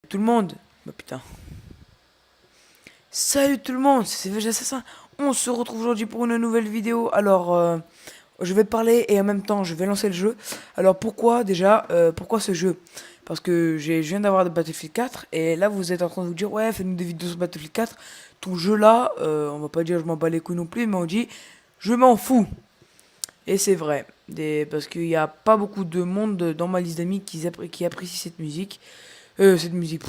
tout le monde. Bah putain. Salut tout le monde, c'est VG Assassin. On se retrouve aujourd'hui pour une nouvelle vidéo. Alors, je vais parler et en même temps, je vais lancer le jeu. Alors, pourquoi déjà pourquoi ce jeu? Parce que je viens d'avoir de Battlefield 4 et là, vous êtes en train de vous dire, ouais, fais-nous des vidéos sur Battlefield 4. Ton jeu là, on va pas dire je m'en bats les couilles non plus, mais on dit je m'en fous. Et c'est vrai, parce qu'il n'y a pas beaucoup de monde dans ma liste d'amis qui apprécie cette musique. Cette musique.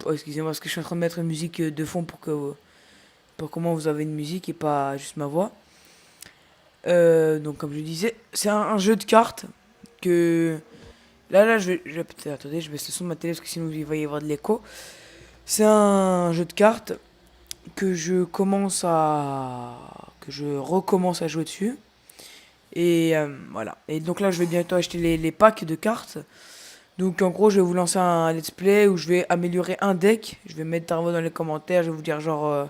Oh, excusez-moi, parce que je suis en train de mettre une musique de fond pour comment vous avez une musique et pas juste ma voix. Donc, comme je disais, c'est un jeu de cartes que. Là, peut-être, attendez, je baisse le son de ma télé parce que sinon il va y avoir de l'écho. C'est un jeu de cartes que je recommence à jouer dessus. Et voilà. Et donc là, je vais bientôt acheter les packs de cartes. Donc en gros, je vais vous lancer un let's play où je vais améliorer un deck. Je vais mettre Tarvo dans les commentaires. Je vais vous dire genre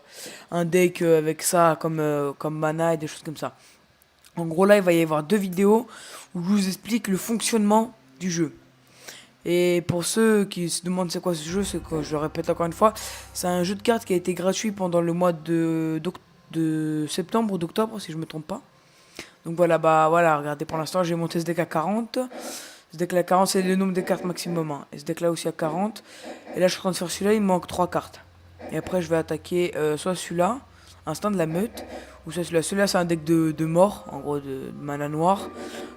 un deck avec ça comme mana et des choses comme ça. En gros, là, il va y avoir deux vidéos où je vous explique le fonctionnement du jeu. Et pour ceux qui se demandent c'est quoi ce jeu, c'est que je le répète encore une fois, c'est un jeu de cartes qui a été gratuit pendant le mois de septembre ou d'octobre si je me trompe pas. Donc voilà, bah voilà, regardez, pour l'instant j'ai monté ce deck à 40. Ce deck là à 40, c'est le nombre de cartes maximum, hein. Et ce deck là aussi à 40. Et là je suis en train de faire celui-là, il me manque 3 cartes. Et après je vais attaquer soit celui-là, instinct de la meute, ou soit celui-là. Celui-là c'est un deck de mort, en gros de mana noir.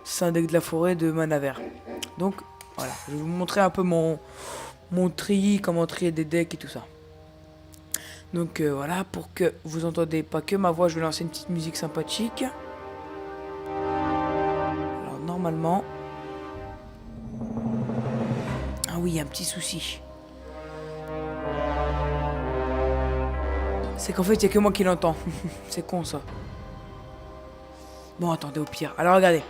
C'est un deck de la forêt de mana vert. Donc voilà, je vais vous montrer un peu mon tri, comment trier des decks et tout ça. Donc voilà, pour que vous entendez pas que ma voix, je vais lancer une petite musique sympathique. Alors normalement... Ah oui, il y a un petit souci. C'est qu'en fait, il n'y a que moi qui l'entends. C'est con ça. Bon, attendez, au pire. Alors regardez.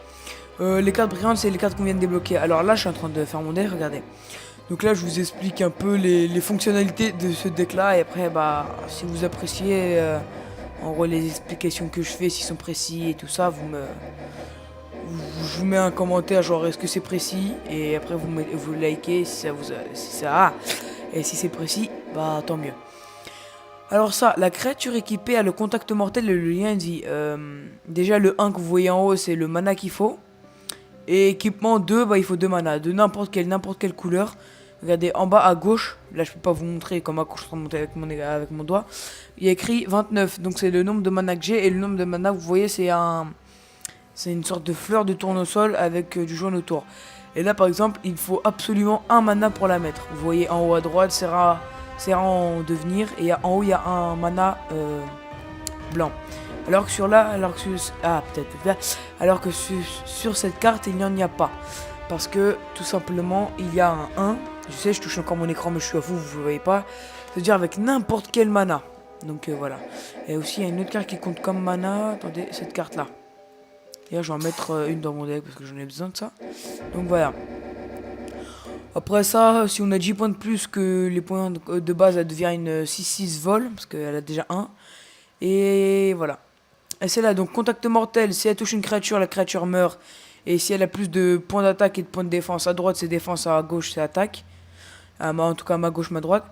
Les cartes brillantes, c'est les cartes qu'on vient de débloquer. Alors là, je suis en train de faire mon deck, regardez. Donc là, je vous explique un peu les fonctionnalités de ce deck-là. Et après, bah, si vous appréciez, en gros, les explications que je fais, s'ils sont précis et tout ça, je vous mets un commentaire, genre, est-ce que c'est précis? Et après, vous likez si ça vous... et si c'est précis, bah, tant mieux. Alors ça, la créature équipée a le contact mortel et le lien de vie. Déjà, le 1 que vous voyez en haut, c'est le mana qu'il faut. Et équipement 2, bah, il faut 2 mana, de n'importe quelle couleur. Regardez, en bas à gauche, là je peux pas vous montrer comme à gauche, je suis en train de monter avec mon doigt. Il y a écrit 29, donc c'est le nombre de mana que j'ai. Et le nombre de mana, vous voyez, c'est une sorte de fleur de tournesol avec du jaune autour. Et là par exemple, il faut absolument un mana pour la mettre. Vous voyez en haut à droite, c'est en devenir. Et en haut, il y a un mana blanc. Alors que sur cette carte, il n'y en a pas. Parce que, tout simplement, il y a un 1. Je sais, je touche encore mon écran, mais je suis à vous ne voyez pas. C'est-à-dire avec n'importe quel mana. Donc voilà. Et aussi, il y a une autre carte qui compte comme mana. Attendez, cette carte-là. D'ailleurs, je vais en mettre une dans mon deck parce que j'en ai besoin de ça. Donc voilà. Après ça, si on a 10 points de plus que les points de base, elle devient une 6-6 vol. Parce qu'elle a déjà 1. Et voilà. Et c'est là, donc contact mortel, si elle touche une créature, la créature meurt. Et si elle a plus de points d'attaque et de points de défense, à droite c'est défense, à gauche c'est attaque. En tout cas, ma gauche, ma droite.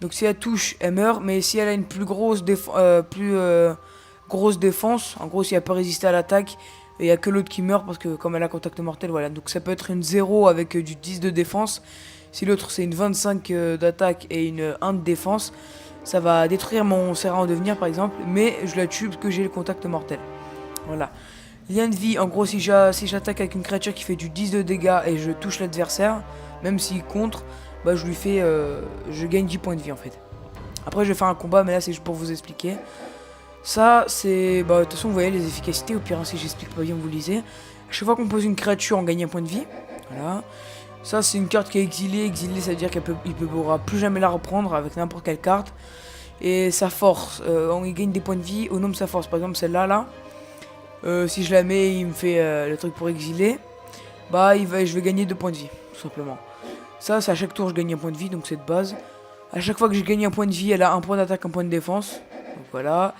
Donc si elle touche, elle meurt. Mais si elle a une plus grosse défense, en gros si elle peut résister à l'attaque, il n'y a que l'autre qui meurt parce que comme elle a contact mortel, voilà. Donc ça peut être une 0 avec du 10 de défense. Si l'autre c'est une 25 d'attaque et une 1 de défense, ça va détruire mon Serra en devenir par exemple, mais je la tue parce que j'ai le contact mortel. Voilà. Lien de vie, en gros si j'attaque avec une créature qui fait du 10 de dégâts et je touche l'adversaire, même s'il contre, bah je gagne 10 points de vie en fait. Après je vais faire un combat, mais là c'est juste pour vous expliquer. Ça c'est, bah de toute façon vous voyez les efficacités, au pire si j'explique pas bien vous lisez. À chaque fois qu'on pose une créature on gagne un point de vie. Voilà. Ça c'est une carte qui est exilée. Exilée ça veut dire qu'il ne pourra plus jamais la reprendre avec n'importe quelle carte. Et sa force, on gagne des points de vie au nom de sa force. Par exemple celle-là là, si je la mets il me fait le truc pour exiler. Bah je vais gagner 2 points de vie, tout simplement. Ça c'est à chaque tour je gagne un point de vie, donc c'est de base. À chaque fois que je gagne un point de vie, elle a un point d'attaque, un point de défense. Donc voilà.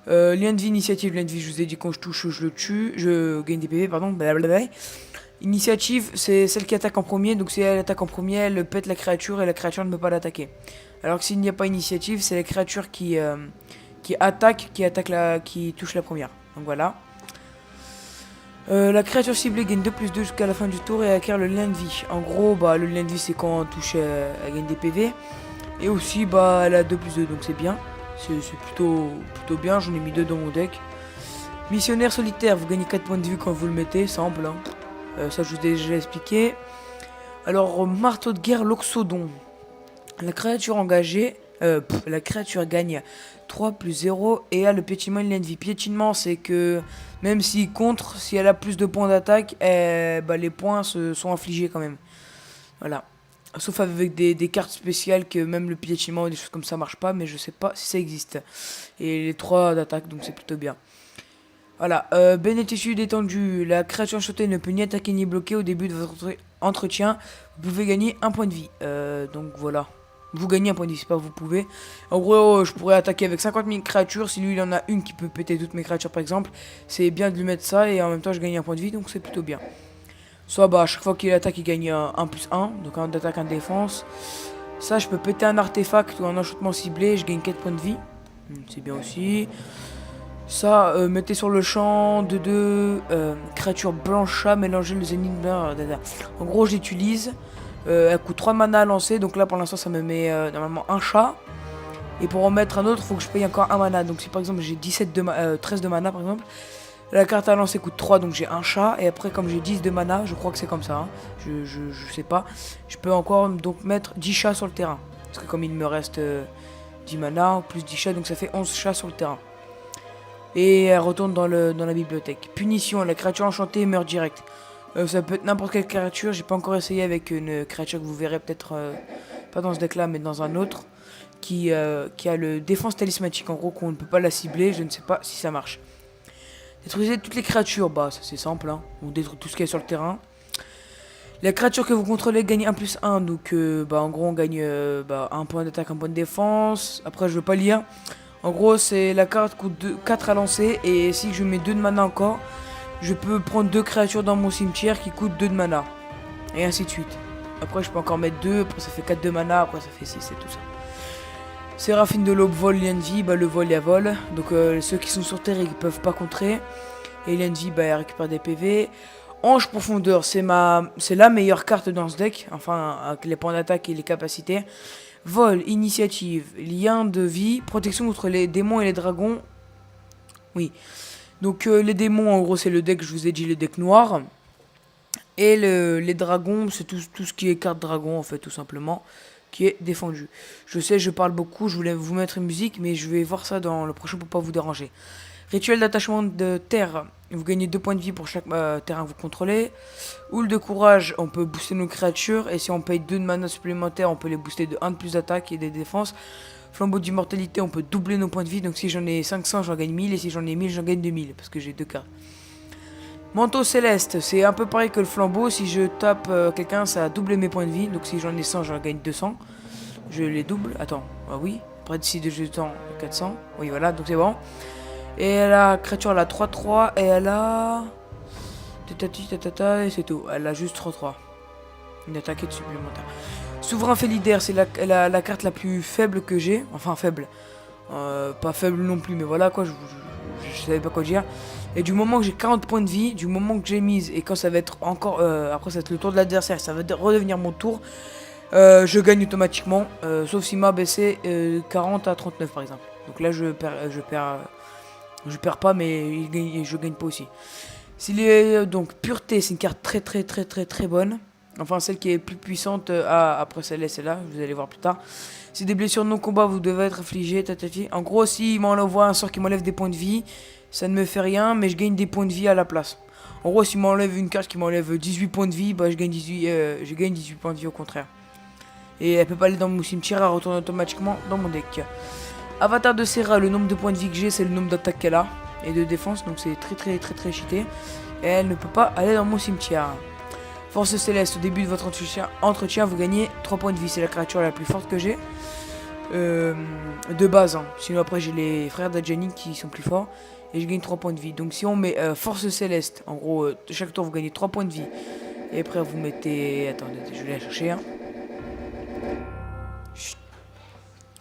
Lien de vie, initiative, lien de vie, je vous ai dit quand je touche, je le tue. Je gagne des PV, pardon. Blablabla. Initiative, c'est celle qui attaque en premier, donc si elle attaque en premier, elle pète la créature et la créature ne peut pas l'attaquer. Alors que s'il n'y a pas initiative, c'est la créature qui touche la première. Donc voilà. La créature ciblée gagne 2+2 jusqu'à la fin du tour et acquiert le lien de vie. En gros, bah, le lien de vie c'est quand on touche, elle gagne des PV. Et aussi, bah, elle a 2+2, donc c'est bien. C'est plutôt bien, j'en ai mis 2 dans mon deck. Missionnaire solitaire, vous gagnez 4 points de vue quand vous le mettez, semble. Ça, je vous ai déjà expliqué. Alors, marteau de guerre, l'Oxodon. La créature engagée, la créature gagne 3+0 et a le piétinement et lien de vie. Piétinement, c'est que même si contre, si elle a plus de points d'attaque, bah, les points se sont infligés quand même. Voilà. Sauf avec des cartes spéciales que même le piétinement ou des choses comme ça marche pas, mais je sais pas si ça existe. Et les 3 d'attaque, donc c'est plutôt bien. Voilà, bénéfice détendu. La créature enchantée ne peut ni attaquer ni bloquer au début de votre entretien. Vous pouvez gagner un point de vie. Donc voilà. Vous gagnez un point de vie, c'est pas vous pouvez. En gros, je pourrais attaquer avec 50 000 créatures. Si lui, il en a une qui peut péter toutes mes créatures, par exemple, c'est bien de lui mettre ça. Et en même temps, je gagne un point de vie, donc c'est plutôt bien. Soit, bah, à chaque fois qu'il attaque, il gagne un 1+1. Donc un d'attaque, un de défense. Ça, je peux péter un artefact ou un enchantement ciblé. Je gagne 4 points de vie. C'est bien aussi. Ça, mettez sur le champ de 2 créatures blanches mélanger le zénith. En gros, j'utilise. Elle coûte 3 mana à lancer. Donc là, pour l'instant, ça me met normalement un chat. Et pour en mettre un autre, il faut que je paye encore un mana. Donc si par exemple j'ai 13 de mana, par exemple, la carte à lancer coûte 3. Donc j'ai un chat. Et après, comme j'ai 10 de mana, je crois que c'est comme ça. Hein, je sais pas. Je peux encore donc mettre 10 chats sur le terrain. Parce que comme il me reste 10 mana, plus 10 chats, donc ça fait 11 chats sur le terrain. Et elle retourne dans la bibliothèque. Punition, la créature enchantée meurt direct. Ça peut être n'importe quelle créature. J'ai pas encore essayé avec une créature que vous verrez peut-être pas dans ce deck là mais dans un autre. Qui a le défense talismatique. En gros qu'on ne peut pas la cibler. Je ne sais pas si ça marche. Détruisez toutes les créatures. Bah ça c'est simple. Hein. On détruit tout ce qui est sur le terrain. La créature que vous contrôlez gagne 1+1. Donc bah, en gros on gagne un point d'attaque, un point de défense. Après je veux pas lire. En gros, c'est la carte coûte 4 à lancer. Et si je mets 2 de mana encore, je peux prendre 2 créatures dans mon cimetière qui coûtent 2 de mana. Et ainsi de suite. Après, je peux encore mettre 2. Après, ça fait 4 de mana. Après, ça fait 6 et tout ça. Séraphine de l'aube, vol, lien de vie. Bah, le vol, il y a vol. Donc, ceux qui sont sur terre, ils peuvent pas contrer. Et lien de vie, bah, elle récupère des PV. Ange profondeur, c'est la meilleure carte dans ce deck. Enfin, avec les points d'attaque et les capacités. Vol, initiative, lien de vie, protection contre les démons et les dragons. Oui. Donc les démons, en gros, c'est le deck, je vous ai dit, le deck noir. Et les dragons, c'est tout ce qui est carte dragon, en fait, tout simplement, qui est défendu. Je sais, je parle beaucoup, je voulais vous mettre une musique, mais je vais voir ça dans le prochain pour pas vous déranger. Rituel d'attachement de terre. Vous gagnez 2 points de vie pour chaque terrain que vous contrôlez. Houle de courage, on peut booster nos créatures. Et si on paye 2 de mana supplémentaires, on peut les booster de 1 de plus d'attaque et des défenses. Flambeau d'immortalité, on peut doubler nos points de vie. Donc si j'en ai 500, j'en gagne 1000. Et si j'en ai 1000, j'en gagne 2000. Parce que j'ai 2 cartes. Manteau céleste, c'est un peu pareil que le flambeau. Si je tape quelqu'un, ça a doublé mes points de vie. Donc si j'en ai 100, j'en gagne 200. Je les double. Attends, ah oui. Après d'ici de jetons, 400. Oui, voilà, donc c'est bon. Et la créature elle a 3-3 et elle a... et c'est tout. Elle a juste 3-3. Une attaque supplémentaire. Souverain Félidaire, c'est la carte la plus faible que j'ai. Enfin faible. Pas faible non plus, mais voilà quoi, je savais pas quoi dire. Et du moment que j'ai 40 points de vie, du moment que j'ai mise, et quand ça va être encore... après ça va être le tour de l'adversaire, ça va redevenir mon tour. Je gagne automatiquement. Sauf s'il m'a baissé 40 à 39 par exemple. Donc là je perds pas, mais je gagne pas aussi. S'il est donc pureté, c'est une carte très bonne. Enfin, celle qui est plus puissante après celle-là, celle-là, vous allez voir plus tard. Si des blessures non combat, vous devez être affligé, tatati. En gros, s'il m'envoie un sort qui m'enlève des points de vie, ça ne me fait rien, mais je gagne des points de vie à la place. En gros, s'il m'enlève une carte qui m'enlève 18 points de vie, bah je gagne 18 points de vie au contraire. Et elle peut pas aller dans mon cimetière, elle retourne automatiquement dans mon deck. Avatar de Serra, le nombre de points de vie que j'ai, c'est le nombre d'attaques qu'elle a et de défense, donc c'est très cheaté. Et elle ne peut pas aller dans mon cimetière. Force céleste, au début de votre entretien, vous gagnez 3 points de vie, c'est la créature la plus forte que j'ai. De base, hein. Sinon après j'ai les frères d'Adjani qui sont plus forts. Et je gagne 3 points de vie. Donc si on met force céleste, en gros, chaque tour vous gagnez 3 points de vie. Et après vous mettez... Attendez, je vais la chercher. Hein.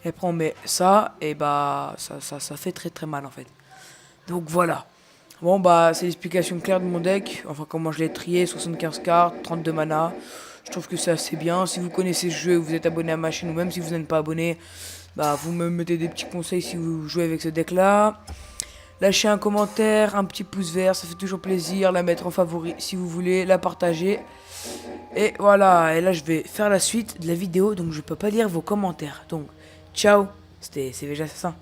Et après on met ça, et bah ça fait très très mal en fait. Donc voilà. Bon bah c'est l'explication claire de mon deck, enfin comment je l'ai trié, 75 cartes, 32 mana. Je trouve que c'est assez bien. Si vous connaissez ce jeu, vous êtes abonné à ma chaîne, ou même si vous n'êtes pas abonné, bah vous me mettez des petits conseils si vous jouez avec ce deck là. Lâchez un commentaire, un petit pouce vert, ça fait toujours plaisir. La mettre en favori si vous voulez, la partager. Et voilà, et là je vais faire la suite de la vidéo, donc je peux pas lire vos commentaires. Donc ciao, c'est déjà ça.